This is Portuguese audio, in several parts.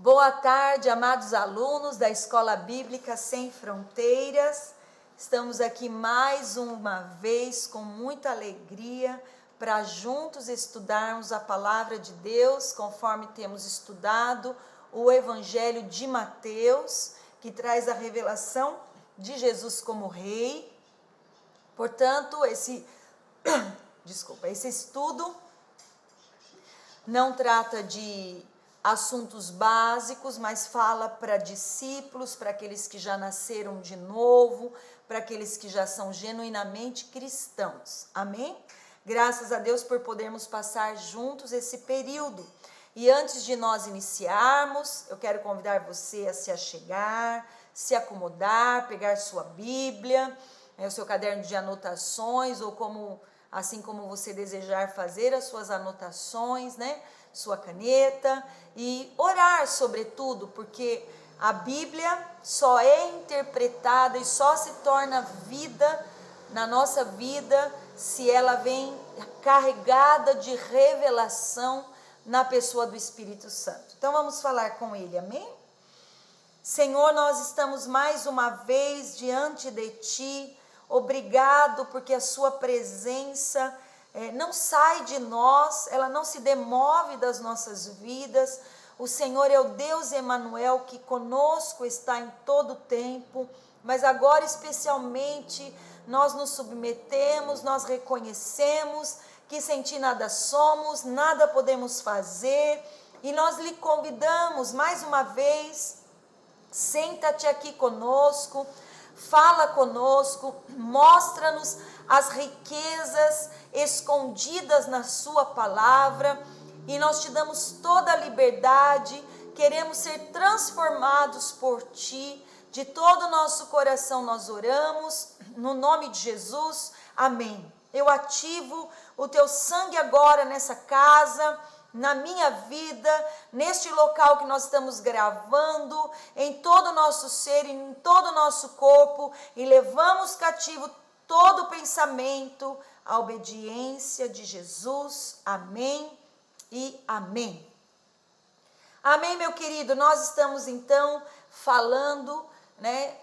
Boa tarde, amados alunos da Escola Bíblica Sem Fronteiras. Estamos aqui mais uma vez com muita alegria para juntos estudarmos a palavra de Deus, conforme temos estudado o Evangelho de Mateus, que traz a revelação de Jesus como Rei. Portanto, esse estudo não trata de assuntos básicos, mas fala para discípulos, para aqueles que já nasceram de novo, para aqueles que já são genuinamente cristãos. Amém? Graças a Deus por podermos passar juntos esse período. E antes de nós iniciarmos, eu quero convidar você a se achegar, se acomodar, pegar sua Bíblia, o seu caderno de anotações, ou assim como você desejar fazer as suas anotações, sua caneta, e orar sobretudo, porque a Bíblia só é interpretada e só se torna vida na nossa vida se ela vem carregada de revelação na pessoa do Espírito Santo. Então vamos falar com ele, amém? Senhor, nós estamos mais uma vez diante de Ti. Obrigado porque a sua presença não sai de nós, ela não se demove das nossas vidas. O Senhor é o Deus Emanuel que conosco está em todo tempo, mas agora especialmente nós nos submetemos, nós reconhecemos que sem Ti nada somos, nada podemos fazer, e nós lhe convidamos mais uma vez, senta-te aqui conosco, fala conosco, mostra-nos as riquezas escondidas na sua palavra, e nós te damos toda a liberdade, queremos ser transformados por Ti, de todo o nosso coração nós oramos, no nome de Jesus, amém. Eu ativo o Teu sangue agora nessa casa, na minha vida, neste local que nós estamos gravando, em todo o nosso ser, em todo o nosso corpo, e levamos cativo todo pensamento à obediência de Jesus, amém e amém. Amém, meu querido, nós estamos então falando,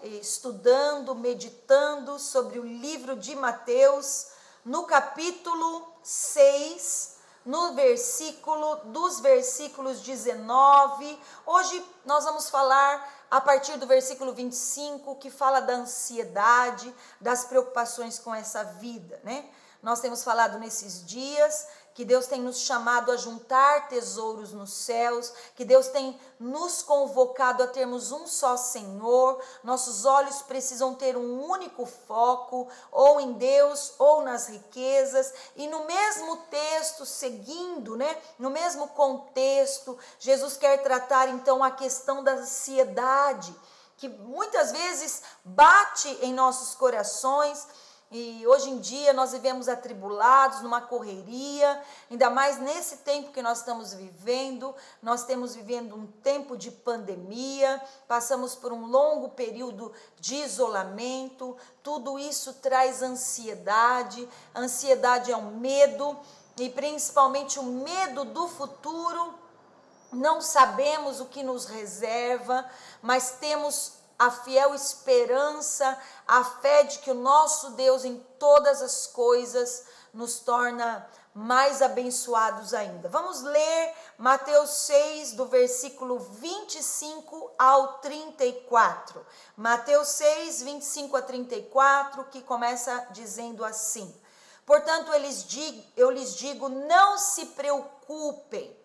estudando, meditando sobre o livro de Mateus, no capítulo 6, dos versículos 19, hoje nós vamos falar a partir do versículo 25, que fala da ansiedade, das preocupações com essa vida, Nós temos falado nesses dias que Deus tem nos chamado a juntar tesouros nos céus, que Deus tem nos convocado a termos um só Senhor. Nossos olhos precisam ter um único foco, ou em Deus, ou nas riquezas. E no mesmo texto, seguindo, no mesmo contexto, Jesus quer tratar então a questão da ansiedade, que muitas vezes bate em nossos corações. E hoje em dia nós vivemos atribulados, numa correria, ainda mais nesse tempo que nós estamos vivendo. Nós estamos vivendo um tempo de pandemia, passamos por um longo período de isolamento, tudo isso traz ansiedade. A ansiedade é um medo, e principalmente o medo do futuro. Não sabemos o que nos reserva, mas temos a fiel esperança, a fé de que o nosso Deus em todas as coisas nos torna mais abençoados ainda. Vamos ler Mateus 6, do versículo 25 ao 34. Mateus 6, 25 a 34, que começa dizendo assim: Portanto, eu lhes digo, não se preocupem.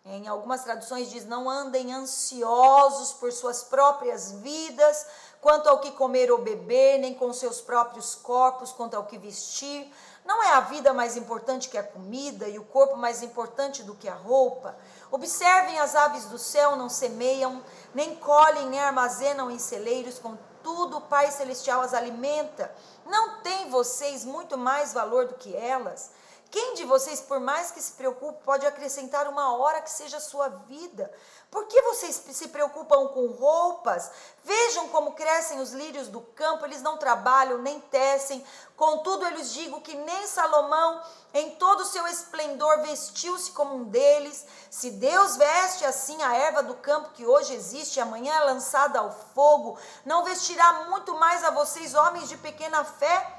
Em algumas traduções diz, não andem ansiosos por suas próprias vidas, quanto ao que comer ou beber, nem com seus próprios corpos, quanto ao que vestir. Não é a vida mais importante que a comida, e o corpo mais importante do que a roupa? Observem as aves do céu, não semeiam, nem colhem, nem armazenam em celeiros, contudo o Pai Celestial as alimenta. Não tem vocês muito mais valor do que elas? Quem de vocês, por mais que se preocupe, pode acrescentar uma hora que seja a sua vida? Por que vocês se preocupam com roupas? Vejam como crescem os lírios do campo, eles não trabalham, nem tecem. Contudo, eu lhes digo que nem Salomão, em todo o seu esplendor, vestiu-se como um deles. Se Deus veste assim a erva do campo que hoje existe e amanhã é lançada ao fogo, não vestirá muito mais a vocês, homens de pequena fé?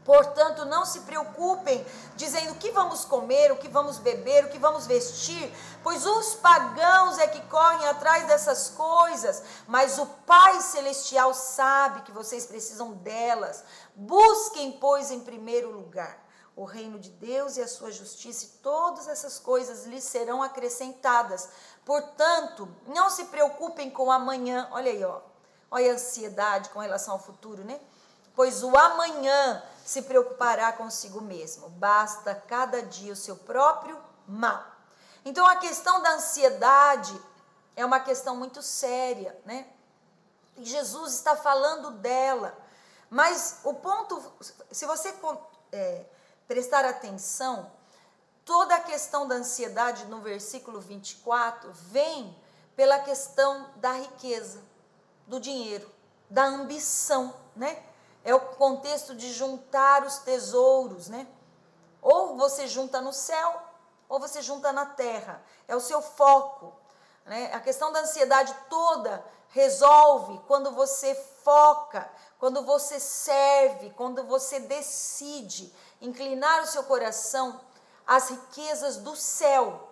Portanto, não se preocupem, dizendo o que vamos comer, o que vamos beber, o que vamos vestir, pois os pagãos é que correm atrás dessas coisas, mas o Pai Celestial sabe que vocês precisam delas. Busquem, pois, em primeiro lugar o reino de Deus e a sua justiça, e todas essas coisas lhes serão acrescentadas. Portanto, não se preocupem com o amanhã. Olha aí, ó. Olha a ansiedade com relação ao futuro, né? Pois o amanhã se preocupará consigo mesmo. Basta cada dia o seu próprio mal. Então a questão da ansiedade é uma questão muito séria, né? E Jesus está falando dela. Mas o ponto, se você prestar atenção, toda a questão da ansiedade no versículo 24 vem pela questão da riqueza, do dinheiro, da ambição, né? É o contexto de juntar os tesouros, né? Ou você junta no céu, ou você junta na terra. É o seu foco, né? A questão da ansiedade toda resolve quando você foca, quando você serve, quando você decide inclinar o seu coração às riquezas do céu,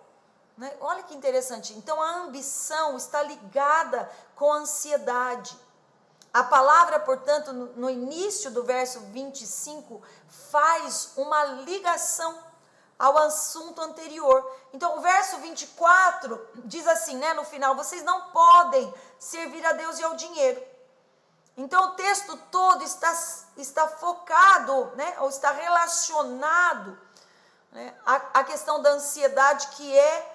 né? Olha que interessante. Então a ambição está ligada com a ansiedade. A palavra, portanto, no início do verso 25, faz uma ligação ao assunto anterior. Então, o verso 24 diz assim, né, no final, vocês não podem servir a Deus e ao dinheiro. Então, o texto todo está focado, né, ou está relacionado, né, à questão da ansiedade, que é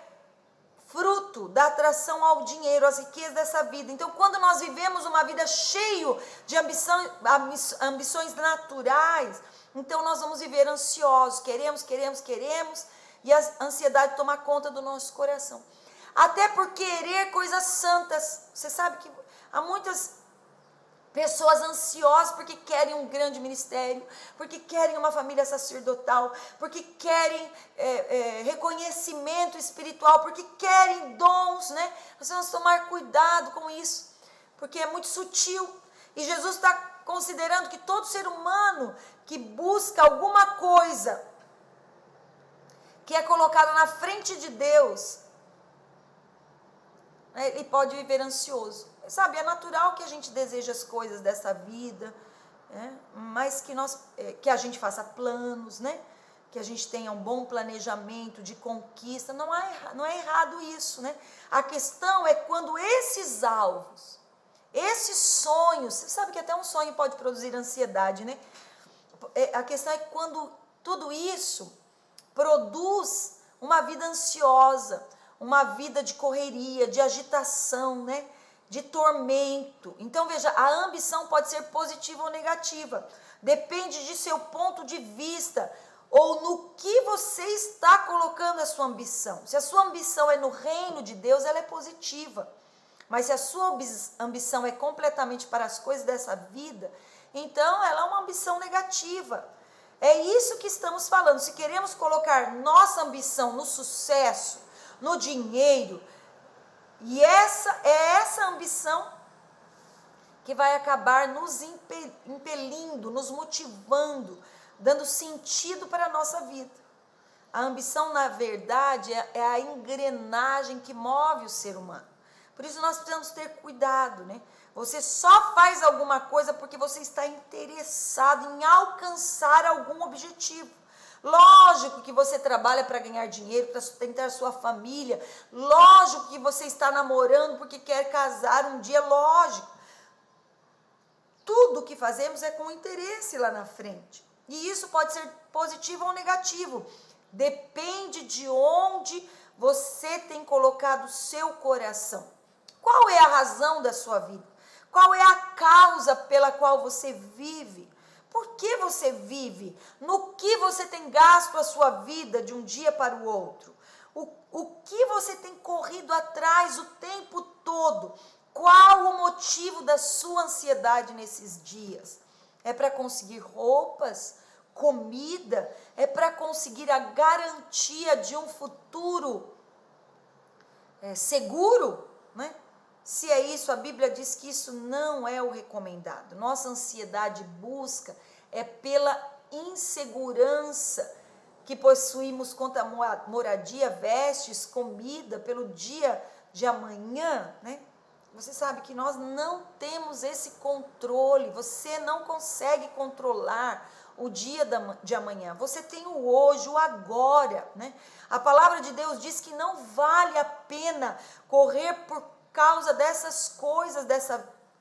fruto da atração ao dinheiro, às riquezas dessa vida. Então, quando nós vivemos uma vida cheia de ambições naturais, então nós vamos viver ansiosos, queremos, e a ansiedade toma conta do nosso coração. Até por querer coisas santas. Você sabe que há muitas pessoas ansiosas porque querem um grande ministério, porque querem uma família sacerdotal, porque querem reconhecimento espiritual, porque querem dons, né? Nós vamos tomar cuidado com isso, porque é muito sutil. E Jesus está considerando que todo ser humano que busca alguma coisa que é colocada na frente de Deus, né, ele pode viver ansioso. Sabe, é natural que a gente deseje as coisas dessa vida, né? Mas que a gente faça planos, né? Que a gente tenha um bom planejamento de conquista. Não é errado isso, né? A questão é quando esses alvos, esses sonhos, você sabe que até um sonho pode produzir ansiedade, né? A questão é quando tudo isso produz uma vida ansiosa, uma vida de correria, de agitação, né? De tormento. Então veja, a ambição pode ser positiva ou negativa, depende de seu ponto de vista, ou no que você está colocando a sua ambição. Se a sua ambição é no reino de Deus, ela é positiva, mas se a sua ambição é completamente para as coisas dessa vida, então ela é uma ambição negativa. É isso que estamos falando. Se queremos colocar nossa ambição no sucesso, no dinheiro, e essa ambição que vai acabar nos impelindo, nos motivando, dando sentido para a nossa vida. A ambição, na verdade, é a engrenagem que move o ser humano. Por isso nós precisamos ter cuidado, né? Você só faz alguma coisa porque você está interessado em alcançar algum objetivo. Lógico que você trabalha para ganhar dinheiro, para sustentar sua família. Lógico que você está namorando porque quer casar um dia, lógico. Tudo que fazemos é com interesse lá na frente. E isso pode ser positivo ou negativo. Depende de onde você tem colocado o seu coração. Qual é a razão da sua vida? Qual é a causa pela qual você vive? Por que você vive? No que você tem gasto a sua vida de um dia para o outro? O que você tem corrido atrás o tempo todo? Qual o motivo da sua ansiedade nesses dias? É para conseguir roupas, comida? É para conseguir a garantia de um futuro seguro, né? Se é isso, a Bíblia diz que isso não é o recomendado. Nossa ansiedade busca é pela insegurança que possuímos quanto a moradia, vestes, comida, pelo dia de amanhã, né? Você sabe que nós não temos esse controle, você não consegue controlar o dia de amanhã, você tem o hoje, o agora, né? A palavra de Deus diz que não vale a pena correr por causa dessas coisas,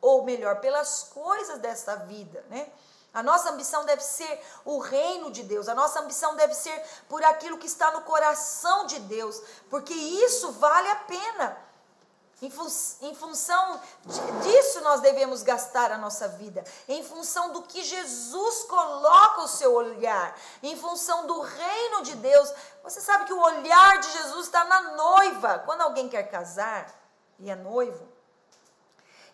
ou melhor, pelas coisas dessa vida, né? A nossa ambição deve ser o reino de Deus, a nossa ambição deve ser por aquilo que está no coração de Deus, porque isso vale a pena. Em função disso nós devemos gastar a nossa vida, em função do que Jesus coloca o seu olhar, em função do reino de Deus. Você sabe que o olhar de Jesus está na noiva. Quando alguém quer casar e é noivo,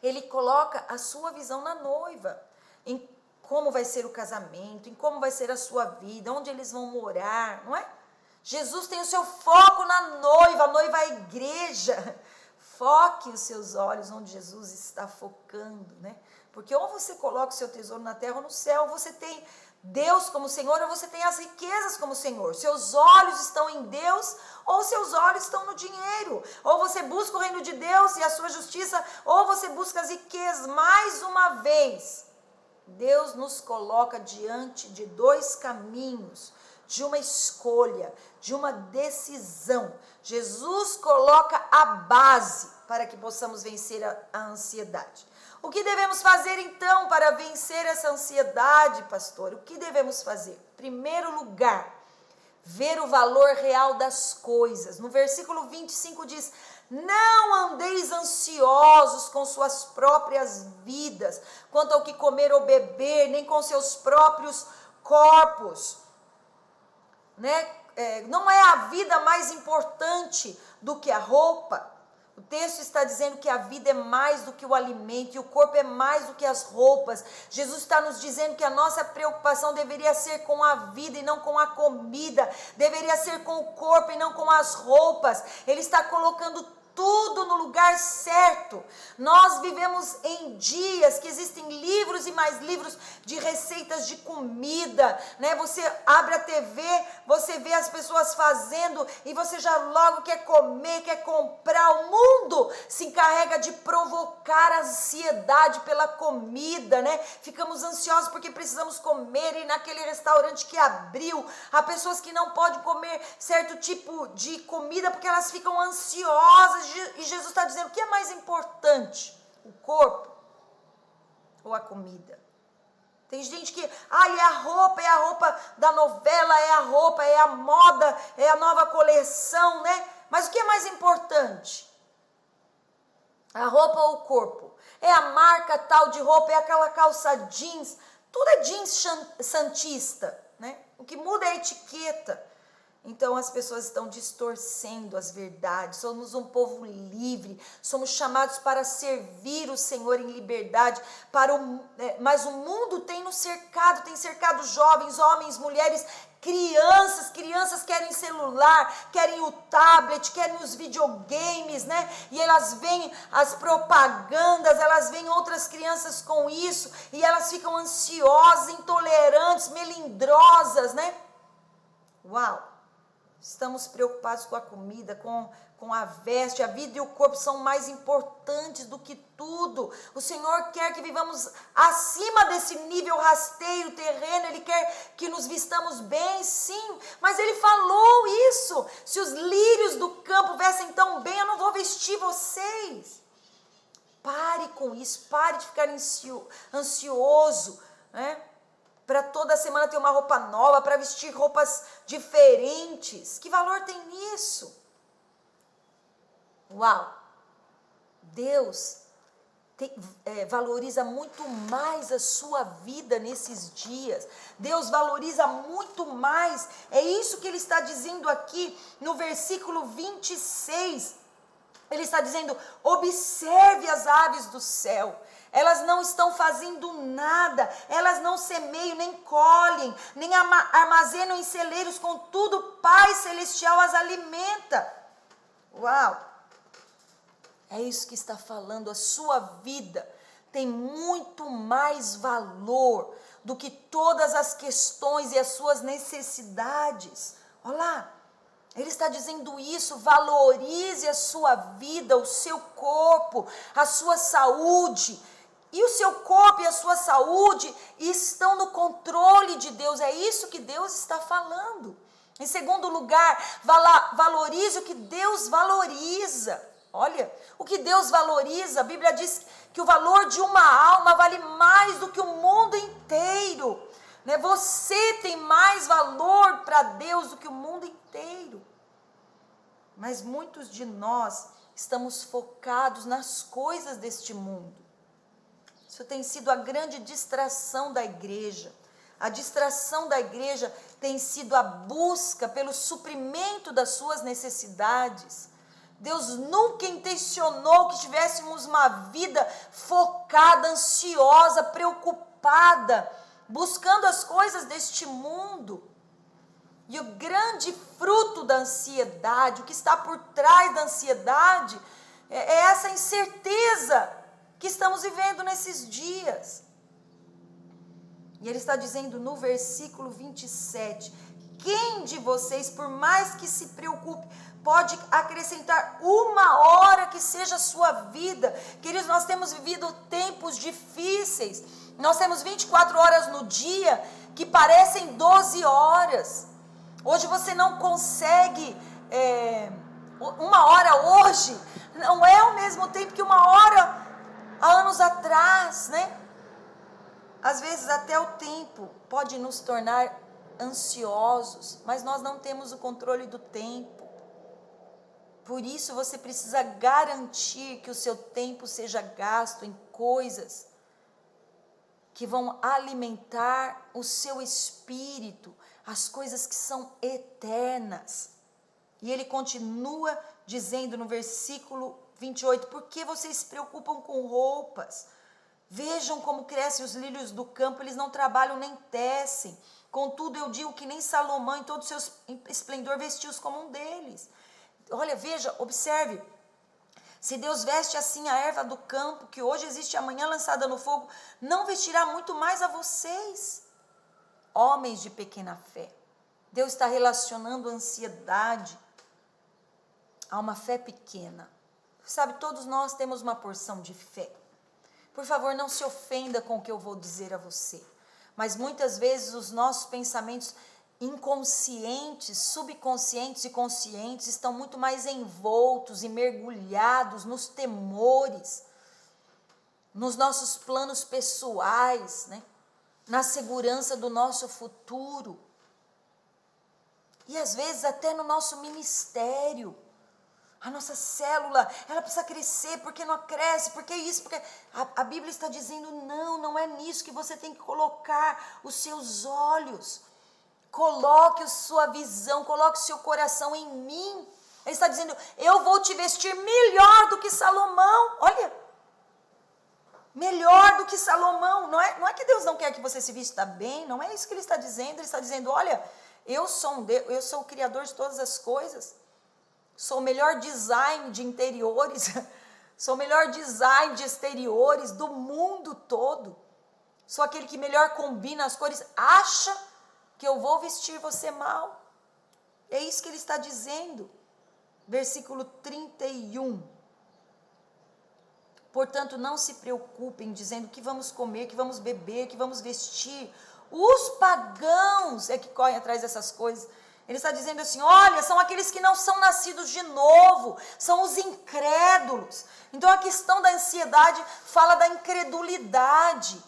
ele coloca a sua visão na noiva, em como vai ser o casamento, em como vai ser a sua vida, onde eles vão morar, não é? Jesus tem o seu foco na noiva, a noiva é a igreja. Foque os seus olhos onde Jesus está focando, né? Porque ou você coloca o seu tesouro na terra ou no céu, ou você tem Deus como Senhor, ou você tem as riquezas como Senhor. Seus olhos estão em Deus, ou seus olhos estão no dinheiro. Ou você busca o reino de Deus e a sua justiça, ou você busca as riquezas. Mais uma vez, Deus nos coloca diante de dois caminhos, de uma escolha, de uma decisão. Jesus coloca a base para que possamos vencer a ansiedade. O que devemos fazer então para vencer essa ansiedade, pastor? O que devemos fazer? Em primeiro lugar, ver o valor real das coisas. No versículo 25 diz: não andeis ansiosos com suas próprias vidas, quanto ao que comer ou beber, nem com seus próprios corpos. Né? Não é a vida mais importante do que a roupa. O texto está dizendo que a vida é mais do que o alimento e o corpo é mais do que as roupas. Jesus está nos dizendo que a nossa preocupação deveria ser com a vida e não com a comida, deveria ser com o corpo e não com as roupas. Ele está colocando tudo no lugar certo. Nós vivemos em dias que existem livros e mais livros de receitas de comida, né? Você abre a TV, você vê as pessoas fazendo e você já logo quer comer, quer comprar. O mundo se encarrega de provocar ansiedade pela comida, né? Ficamos ansiosos porque precisamos comer e naquele restaurante que abriu. Há pessoas que não podem comer certo tipo de comida porque elas ficam ansiosas. E Jesus está dizendo: o que é mais importante? O corpo ou a comida? Tem gente que, é a roupa da novela, é a roupa, é a moda, é a nova coleção, né? Mas o que é mais importante? A roupa ou o corpo? É a marca tal de roupa, é aquela calça jeans, tudo é jeans santista, né? O que muda é a etiqueta. Então as pessoas estão distorcendo as verdades. Somos um povo livre, somos chamados para servir o Senhor em liberdade, mas o mundo tem nos cercado, tem cercado jovens, homens, mulheres, crianças querem celular, querem o tablet, querem os videogames, né? E elas veem as propagandas, elas veem outras crianças com isso, e elas ficam ansiosas, intolerantes, melindrosas, né? Uau! Estamos preocupados com a comida, com a veste, a vida e o corpo são mais importantes do que tudo. O Senhor quer que vivamos acima desse nível rasteiro, terreno. Ele quer que nos vistamos bem, sim, mas Ele falou isso. Se os lírios do campo vestem tão bem, eu não vou vestir vocês. Pare com isso, pare de ficar ansioso, né? Para toda semana ter uma roupa nova, para vestir roupas diferentes. Que valor tem nisso? Uau! Deus valoriza muito mais a sua vida nesses dias. Deus valoriza muito mais. É isso que ele está dizendo aqui no versículo 26. Ele está dizendo: observe as aves do céu. Elas não estão fazendo nada, elas não semeiam, nem colhem, nem armazenam em celeiros, contudo o Pai Celestial as alimenta. Uau! É isso que está falando. A sua vida tem muito mais valor do que todas as questões e as suas necessidades. Olha lá, ele está dizendo isso. Valorize a sua vida, o seu corpo, a sua saúde. E o seu corpo e a sua saúde estão no controle de Deus. É isso que Deus está falando. Em segundo lugar, valorize o que Deus valoriza. Olha, o que Deus valoriza, a Bíblia diz que o valor de uma alma vale mais do que o mundo inteiro. Né? Você tem mais valor para Deus do que o mundo inteiro. Mas muitos de nós estamos focados nas coisas deste mundo. Isso tem sido a grande distração da igreja. A distração da igreja tem sido a busca pelo suprimento das suas necessidades. Deus nunca intencionou que tivéssemos uma vida focada, ansiosa, preocupada, buscando as coisas deste mundo. E o grande fruto da ansiedade, o que está por trás da ansiedade, é essa incerteza que estamos vivendo nesses dias. E ele está dizendo no versículo 27, quem de vocês, por mais que se preocupe, pode acrescentar uma hora que seja a sua vida? Queridos, nós temos vivido tempos difíceis. Nós temos 24 horas no dia que parecem 12 horas. Hoje você não consegue, uma hora hoje não é o mesmo tempo que uma hora há anos atrás, né? Às vezes até o tempo pode nos tornar ansiosos, mas nós não temos o controle do tempo. Por isso você precisa garantir que o seu tempo seja gasto em coisas que vão alimentar o seu espírito, as coisas que são eternas. E ele continua dizendo no versículo 28, por que vocês se preocupam com roupas? Vejam como crescem os lírios do campo, eles não trabalham nem tecem. Contudo, eu digo que nem Salomão, em todo o seu esplendor, vestiu-os como um deles. Olha, veja, observe. Se Deus veste assim a erva do campo, que hoje existe e amanhã lançada no fogo, não vestirá muito mais a vocês, homens de pequena fé. Deus está relacionando a ansiedade a uma fé pequena. Sabe, todos nós temos uma porção de fé. Por favor, não se ofenda com o que eu vou dizer a você. Mas muitas vezes os nossos pensamentos inconscientes, subconscientes e conscientes estão muito mais envoltos e mergulhados nos temores, nos nossos planos pessoais, né? Na segurança do nosso futuro. E às vezes até no nosso ministério. A nossa célula, ela precisa crescer, porque não cresce, porque isso, porque... A Bíblia está dizendo, não é nisso que você tem que colocar os seus olhos. Coloque a sua visão, coloque o seu coração em mim. Ele está dizendo, eu vou te vestir melhor do que Salomão. Olha, melhor do que Salomão. Não é que Deus não quer que você se vista bem, não é isso que ele está dizendo. Ele está dizendo, olha, eu sou o Criador de todas as coisas. Sou o melhor design de interiores, sou o melhor design de exteriores do mundo todo. Sou aquele que melhor combina as cores. Acha que eu vou vestir você mal? É isso que ele está dizendo. Versículo 31. Portanto, não se preocupem dizendo que vamos comer, que vamos beber, que vamos vestir. Os pagãos é que correm atrás dessas coisas. Ele está dizendo assim, olha, são aqueles que não são nascidos de novo, são os incrédulos. Então a questão da ansiedade fala da incredulidade.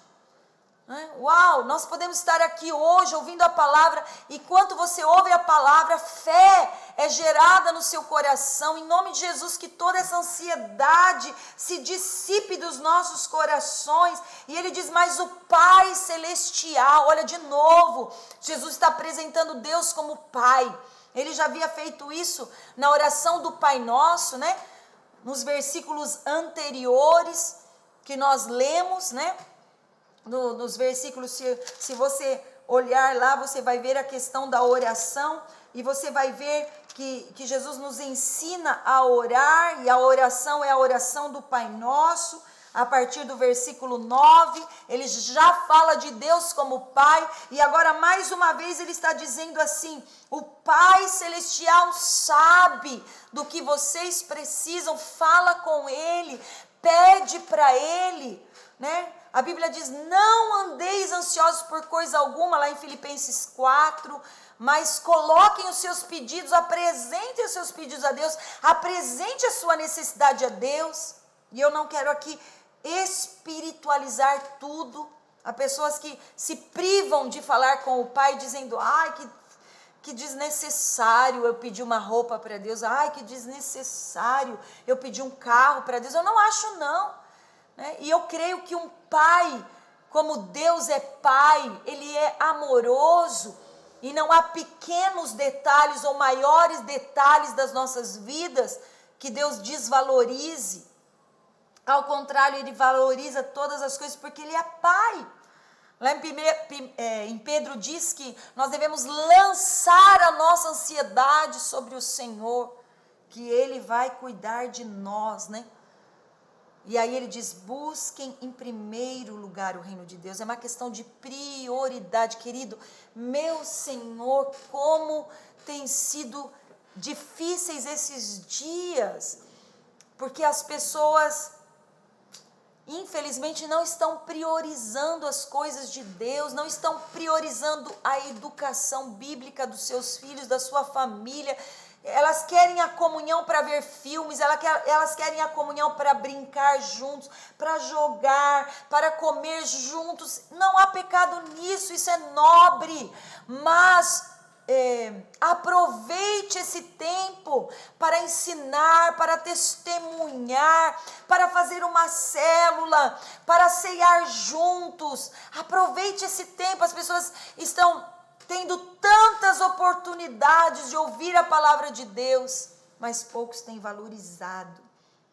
Uau, nós podemos estar aqui hoje ouvindo a palavra, e enquanto você ouve a palavra, fé é gerada no seu coração, em nome de Jesus, que toda essa ansiedade se dissipe dos nossos corações. E ele diz, mas o Pai Celestial, olha de novo, Jesus está apresentando Deus como Pai. Ele já havia feito isso na oração do Pai Nosso, né? Nos versículos anteriores que nós lemos, né? Nos versículos, se você olhar lá, você vai ver a questão da oração e você vai ver que Jesus nos ensina a orar, e a oração é a oração do Pai Nosso. A partir do versículo 9, ele já fala de Deus como Pai, e agora mais uma vez ele está dizendo assim, o Pai Celestial sabe do que vocês precisam, fala com Ele, pede para Ele, né? A Bíblia diz, não andeis ansiosos por coisa alguma, lá em Filipenses 4, mas coloquem os seus pedidos, apresentem os seus pedidos a Deus, apresente a sua necessidade a Deus. E eu não quero aqui espiritualizar tudo. Há pessoas que se privam de falar com o Pai, dizendo, ai, que desnecessário eu pedir uma roupa para Deus, ai, que desnecessário eu pedir um carro para Deus. Eu não acho, não. Né? E eu creio que um pai, como Deus é pai, ele é amoroso, e não há pequenos detalhes ou maiores detalhes das nossas vidas que Deus desvalorize. Ao contrário, ele valoriza todas as coisas porque ele é pai. Lá em Pedro diz que nós devemos lançar a nossa ansiedade sobre o Senhor, que ele vai cuidar de nós, né? E aí ele diz, busquem em primeiro lugar o reino de Deus. É uma questão de prioridade, querido. Meu Senhor, como tem sido difíceis esses dias, porque as pessoas, infelizmente, não estão priorizando as coisas de Deus, não estão priorizando a educação bíblica dos seus filhos, da sua família. Elas querem a comunhão para ver filmes, elas querem a comunhão para brincar juntos, para jogar, para comer juntos. Não há pecado nisso, isso é nobre, mas aproveite esse tempo para ensinar, para testemunhar, para fazer uma célula, para ceiar juntos. Aproveite esse tempo, as pessoas estão tendo tantas oportunidades de ouvir a palavra de Deus, mas poucos têm valorizado.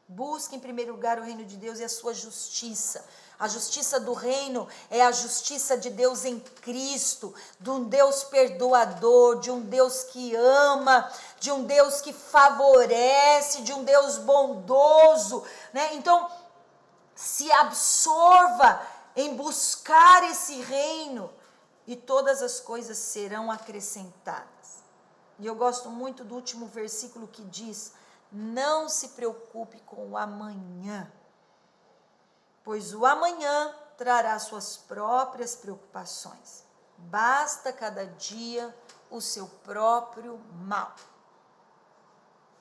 Busque em primeiro lugar o reino de Deus e a sua justiça. A justiça do reino é a justiça de Deus em Cristo, de um Deus perdoador, de um Deus que ama, de um Deus que favorece, de um Deus bondoso, né? Então, se absorva em buscar esse reino, e todas as coisas serão acrescentadas. E eu gosto muito do último versículo que diz, não se preocupe com o amanhã, pois o amanhã trará suas próprias preocupações. Basta cada dia o seu próprio mal.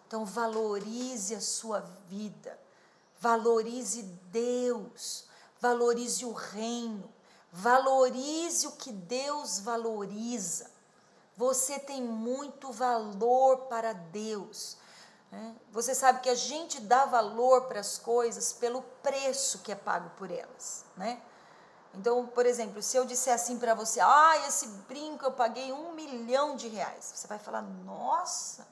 Então valorize a sua vida, valorize Deus, valorize o reino, valorize o que Deus valoriza. Você tem muito valor para Deus. Né? Você sabe que a gente dá valor para as coisas pelo preço que é pago por elas. Né? Então, por exemplo, se eu disser assim para você, esse brinco eu paguei R$1 milhão, você vai falar, nossa,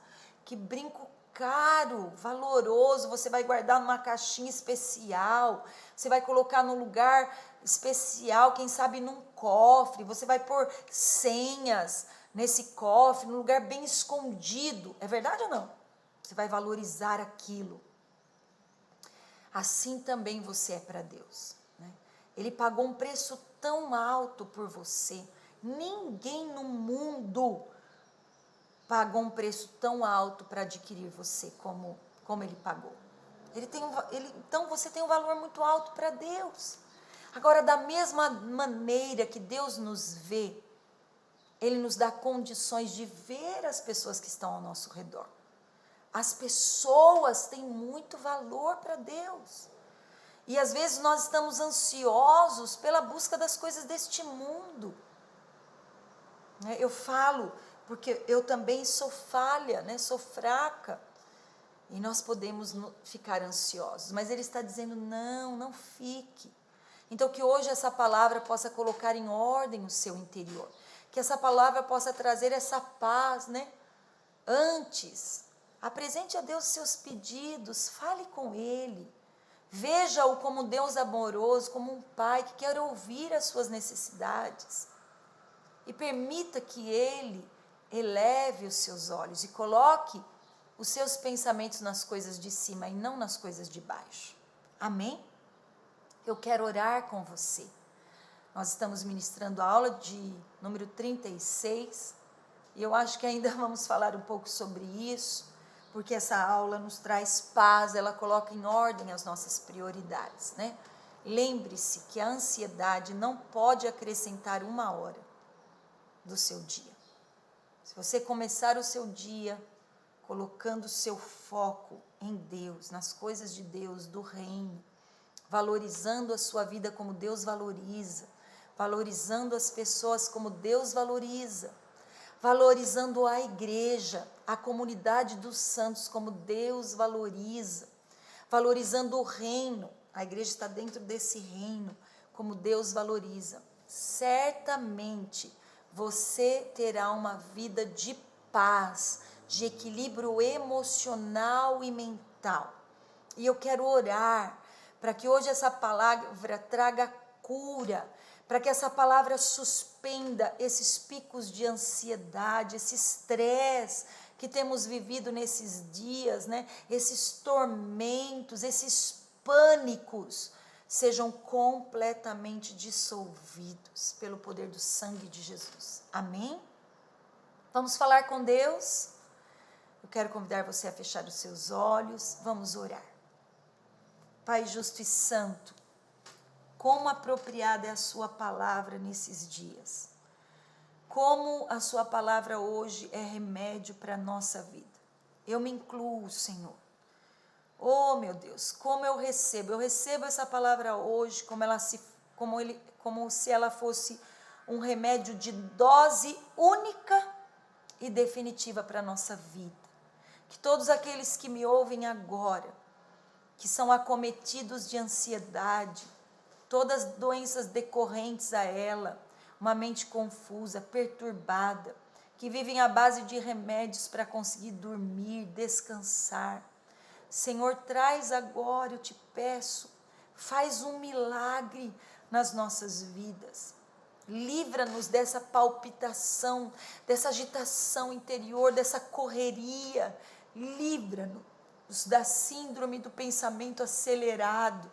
que brinco caro, valoroso, você vai guardar numa caixinha especial, você vai colocar num lugar especial, quem sabe num cofre, você vai pôr senhas nesse cofre, num lugar bem escondido, é verdade ou não? Você vai valorizar aquilo. Assim também você é para Deus, né? Ele pagou um preço tão alto por você, ninguém no mundo pagou um preço tão alto para adquirir você como ele pagou. Então você tem um valor muito alto para Deus. Agora, da mesma maneira que Deus nos vê, Ele nos dá condições de ver as pessoas que estão ao nosso redor. As pessoas têm muito valor para Deus. E às vezes nós estamos ansiosos pela busca das coisas deste mundo. Eu falo porque eu também sou falha, né? Sou fraca. E nós podemos ficar ansiosos, mas ele está dizendo, não fique. Então que hoje essa palavra possa colocar em ordem o seu interior, que essa palavra possa trazer essa paz, né? Antes, apresente a Deus os seus pedidos, fale com Ele, veja-o como Deus amoroso, como um pai que quer ouvir as suas necessidades, e permita que Ele eleve os seus olhos e coloque os seus pensamentos nas coisas de cima e não nas coisas de baixo. Amém? Eu quero orar com você. Nós estamos ministrando a aula de número 36 e eu acho que ainda vamos falar um pouco sobre isso, porque essa aula nos traz paz, ela coloca em ordem as nossas prioridades, né? Lembre-se que a ansiedade não pode acrescentar 1 hora do seu dia. Se você começar o seu dia colocando o seu foco em Deus, nas coisas de Deus, do reino, valorizando a sua vida como Deus valoriza, valorizando as pessoas como Deus valoriza, valorizando a igreja, a comunidade dos santos como Deus valoriza, valorizando o reino, a igreja está dentro desse reino, como Deus valoriza. Certamente você terá uma vida de paz, de equilíbrio emocional e mental. E eu quero orar para que hoje essa palavra traga cura, para que essa palavra suspenda esses picos de ansiedade, esse estresse que temos vivido nesses dias, né? Esses tormentos, esses pânicos, sejam completamente dissolvidos pelo poder do sangue de Jesus. Amém? Vamos falar com Deus? Eu quero convidar você a fechar os seus olhos, vamos orar. Pai justo e santo, como apropriada é a sua palavra nesses dias. Como a sua palavra hoje é remédio para a nossa vida. Eu me incluo, Senhor. Oh, meu Deus, como eu recebo essa palavra hoje como se ela fosse um remédio de dose única e definitiva para a nossa vida. Que todos aqueles que me ouvem agora, que são acometidos de ansiedade, todas as doenças decorrentes a ela, uma mente confusa, perturbada, que vivem à base de remédios para conseguir dormir, descansar. Senhor, traz agora, eu te peço, faz um milagre nas nossas vidas. Livra-nos dessa palpitação, dessa agitação interior, dessa correria. Livra-nos da síndrome do pensamento acelerado.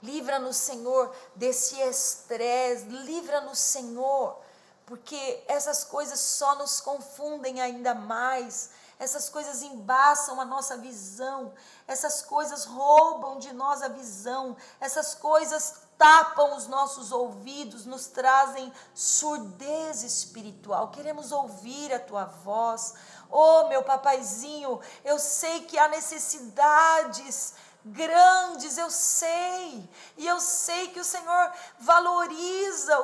Livra-nos, Senhor, desse estresse. Livra-nos, Senhor, porque essas coisas só nos confundem ainda mais. Essas coisas embaçam a nossa visão. Essas coisas roubam de nós a visão. Essas coisas tapam os nossos ouvidos, nos trazem surdez espiritual. Queremos ouvir a tua voz. Oh, meu papaizinho, eu sei que há necessidades grandes, eu sei, e eu sei que o Senhor valoriza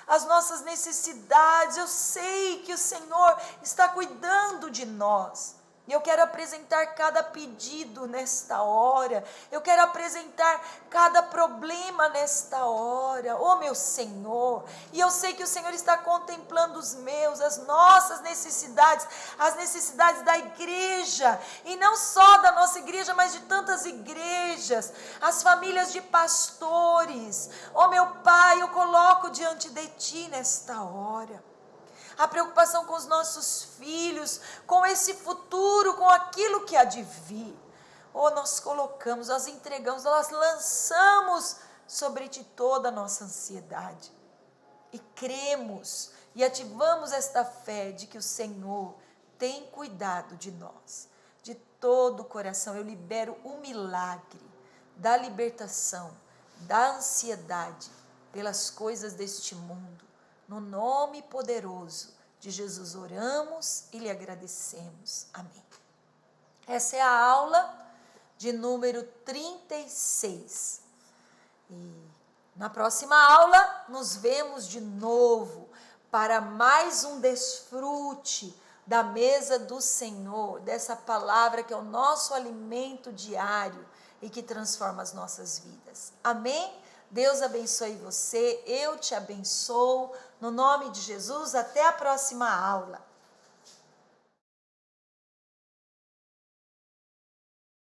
as nossas necessidades, eu sei que o Senhor está cuidando de nós. E eu quero apresentar cada pedido nesta hora, eu quero apresentar cada problema nesta hora, oh meu Senhor, e eu sei que o Senhor está contemplando as nossas necessidades, as necessidades da igreja, e não só da nossa igreja, mas de tantas igrejas, as famílias de pastores, oh meu Pai, eu coloco diante de Ti nesta hora, a preocupação com os nossos filhos, com esse futuro, com aquilo que há de vir. Oh, nós colocamos, nós entregamos, nós lançamos sobre Ti toda a nossa ansiedade. E cremos e ativamos esta fé de que o Senhor tem cuidado de nós. De todo o coração eu libero o milagre da libertação, da ansiedade pelas coisas deste mundo. No nome poderoso de Jesus oramos e lhe agradecemos. Amém. Essa é a aula de número 36. E na próxima aula nos vemos de novo para mais um desfrute da mesa do Senhor, dessa palavra que é o nosso alimento diário e que transforma as nossas vidas. Amém? Deus abençoe você, eu te abençoo, no nome de Jesus, até a próxima aula.